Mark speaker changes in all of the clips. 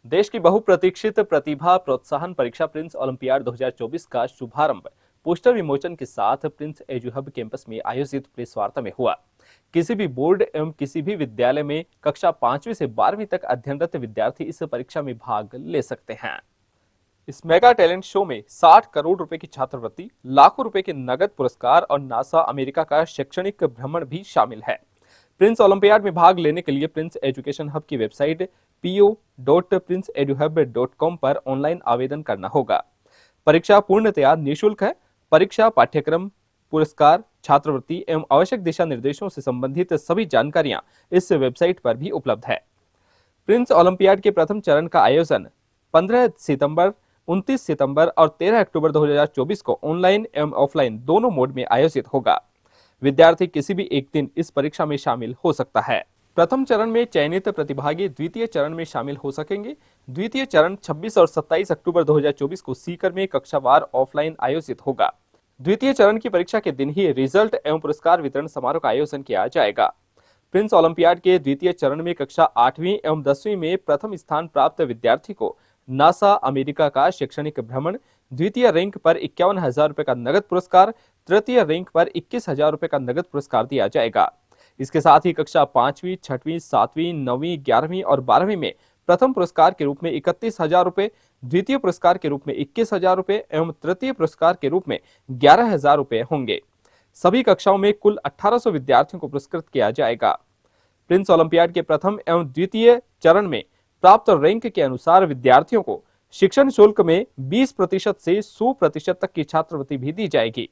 Speaker 1: देश की बहुप्रतीक्षित प्रतिभा प्रोत्साहन परीक्षा प्रिंस ओलंपियाड 2024 का शुभारंभ पोस्टर विमोचन के साथ प्रिंस एजुहब कैंपस में आयोजित प्रेस वार्ता में हुआ। किसी भी बोर्ड एवं किसी भी विद्यालय में कक्षा 5वीं से 12वीं तक अध्ययनरत विद्यार्थी इस परीक्षा में भाग ले सकते हैं। इस मेगा टैलेंट शो में 60 करोड़ रुपए की छात्रवृत्ति, लाखों रुपए के नगद पुरस्कार और नासा अमेरिका का शैक्षणिक भ्रमण भी शामिल है। प्रिंस ओलंपियाड में भाग लेने के लिए प्रिंस एजुकेशन हब की वेबसाइट po.princeeduhub.com पर ऑनलाइन आवेदन करना होगा। परीक्षा पूर्णतया निःशुल्क है। परीक्षा पाठ्यक्रम, पुरस्कार, छात्रवृत्ति एवं आवश्यक दिशा निर्देशों से संबंधित सभी जानकारियां इस वेबसाइट पर भी उपलब्ध है। प्रिंस ओलंपियाड के प्रथम चरण का आयोजन 15 सितंबर, 29 सितंबर और 13 अक्टूबर 2024 को ऑनलाइन एवं ऑफलाइन दोनों मोड में आयोजित होगा। विद्यार्थी किसी भी एक दिन इस परीक्षा में शामिल हो सकता है। प्रथम चरण में चयनित प्रतिभागी द्वितीय चरण में शामिल हो सकेंगे। द्वितीय चरण 26 और 27 अक्टूबर 2024 को सीकर में कक्षावार ऑफलाइन आयोजित होगा। द्वितीय चरण की परीक्षा के दिन ही रिजल्ट एवं पुरस्कार वितरण समारोह का आयोजन किया जाएगा। प्रिंस ओलंपियाड के द्वितीय चरण में कक्षा 8वीं एवं 10वीं में प्रथम स्थान प्राप्त विद्यार्थी को नासा अमेरिका का शैक्षणिक भ्रमण, द्वितीय रैंक पर 51,000 रुपए का नगद पुरस्कार, तृतीय रैंक पर 21,000 रुपए का नगद पुरस्कार दिया जाएगा। इसके साथ ही कक्षा 5वीं, 6वीं, 7वीं, 9वीं, 11वीं और 12वीं में प्रथम पुरस्कार के रूप में 31,000 रुपए, द्वितीय पुरस्कार के रूप में 21,000 रुपए एवं तृतीय पुरस्कार के रूप में 11,000 रुपए होंगे। सभी कक्षाओं में कुल 1800 विद्यार्थियों को पुरस्कृत किया जाएगा। प्रिंस ओलंपियाड के प्रथम एवं द्वितीय चरण में प्राप्त रैंक के अनुसार विद्यार्थियों को शिक्षण शुल्क में 20% से 100% तक की छात्रवृत्ति भी दी जाएगी।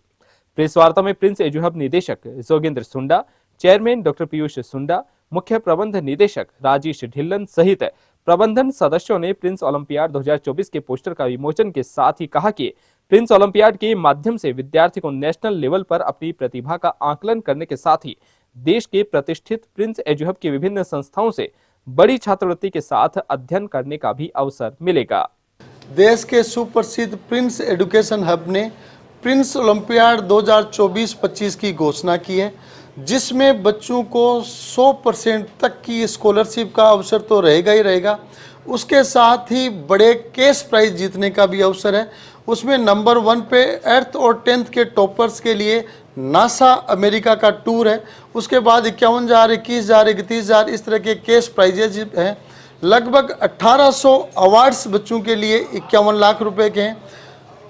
Speaker 1: प्रेस वार्ता में प्रिंस एजुहब निदेशक जोगेंद्र सुंडा, चेयरमैन डॉक्टर पीयूष सुंडा, मुख्य प्रबंध निदेशक राजेश ढिल्लन सहित प्रबंधन सदस्यों ने प्रिंस ओलंपियाड 2024 के पोस्टर का विमोचन के साथ ही कहा कि प्रिंस ओलंपियाड के माध्यम से विद्यार्थी को नेशनल लेवल पर अपनी प्रतिभा का आकलन करने के साथ ही देश के प्रतिष्ठित प्रिंस एजुहब की विभिन्न संस्थाओं से बड़ी छात्रवृत्ति के साथ अध्ययन करने का भी अवसर मिलेगा।
Speaker 2: देश के सुप्रसिद्ध प्रिंस एजुकेशन हब ने प्रिंस ओलंपियाड 2024-25 की घोषणा की है, जिसमें बच्चों को 100% तक की स्कॉलरशिप का अवसर तो रहेगा ही रहेगा। उसके साथ ही बड़े कैश प्राइज जीतने का भी अवसर है। उसमें नंबर 1 पे 8th और 10th के टॉपर्स के लिए नासा अमेरिका का टूर है। उसके बाद 51,000, 21,000, 31,000 इस तरह के कैश प्राइजेज हैं। लगभग 1800 अवार्ड्स बच्चों के लिए 51 लाख रुपए के हैं।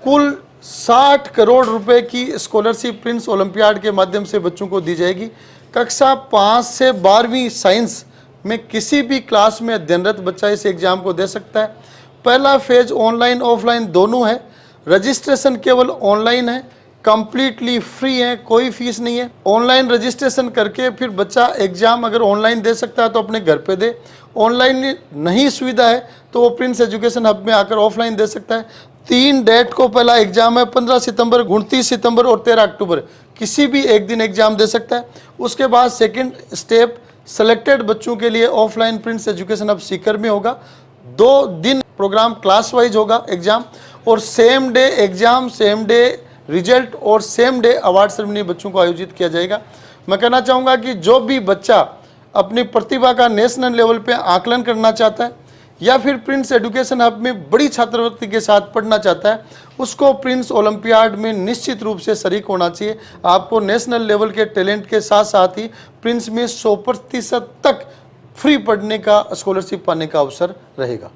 Speaker 2: कुल 60 करोड़ रुपए की स्कॉलरशिप प्रिंस ओलंपियाड के माध्यम से बच्चों को दी जाएगी। कक्षा 5 से 12वीं साइंस में किसी भी क्लास में अध्ययनरत बच्चा इस एग्जाम को दे सकता है। पहला फेज ऑनलाइन ऑफलाइन दोनों है। रजिस्ट्रेशन केवल ऑनलाइन है, कंप्लीटली फ्री है, कोई फीस नहीं है। ऑनलाइन रजिस्ट्रेशन करके फिर बच्चा एग्जाम अगर ऑनलाइन दे सकता है तो अपने घर पे दे। ऑनलाइन नहीं सुविधा है तो वो प्रिंस एजुकेशन हब में आकर ऑफलाइन दे सकता है। 3 डेट को पहला एग्जाम है, 15 सितंबर, 29 सितंबर और 13 अक्टूबर, किसी भी एक दिन एग्जाम दे सकता है। उसके बाद सेकंड स्टेप सेलेक्टेड बच्चों के लिए offline Prince education hub Sikar में होगा। 2 दिन प्रोग्राम क्लास वाइज होगा एग्जाम, और same day exam, same day result और सेम डे अवार्ड सेरेमनी बच्चों को आयोजित किया जाएगा। मैं कहना चाहूँगा कि जो भी बच्चा अपनी प्रतिभा का नेशनल लेवल पे आकलन करना चाहता है या फिर प्रिंस एजुकेशन हब में बड़ी छात्रवृत्ति के साथ पढ़ना चाहता है, उसको प्रिंस ओलंपियाड में निश्चित रूप से शरीक होना चाहिए। आपको नेशनल लेवल के टैलेंट के साथ साथ ही प्रिंस में 100% तक फ्री पढ़ने का, स्कॉलरशिप पाने का अवसर रहेगा।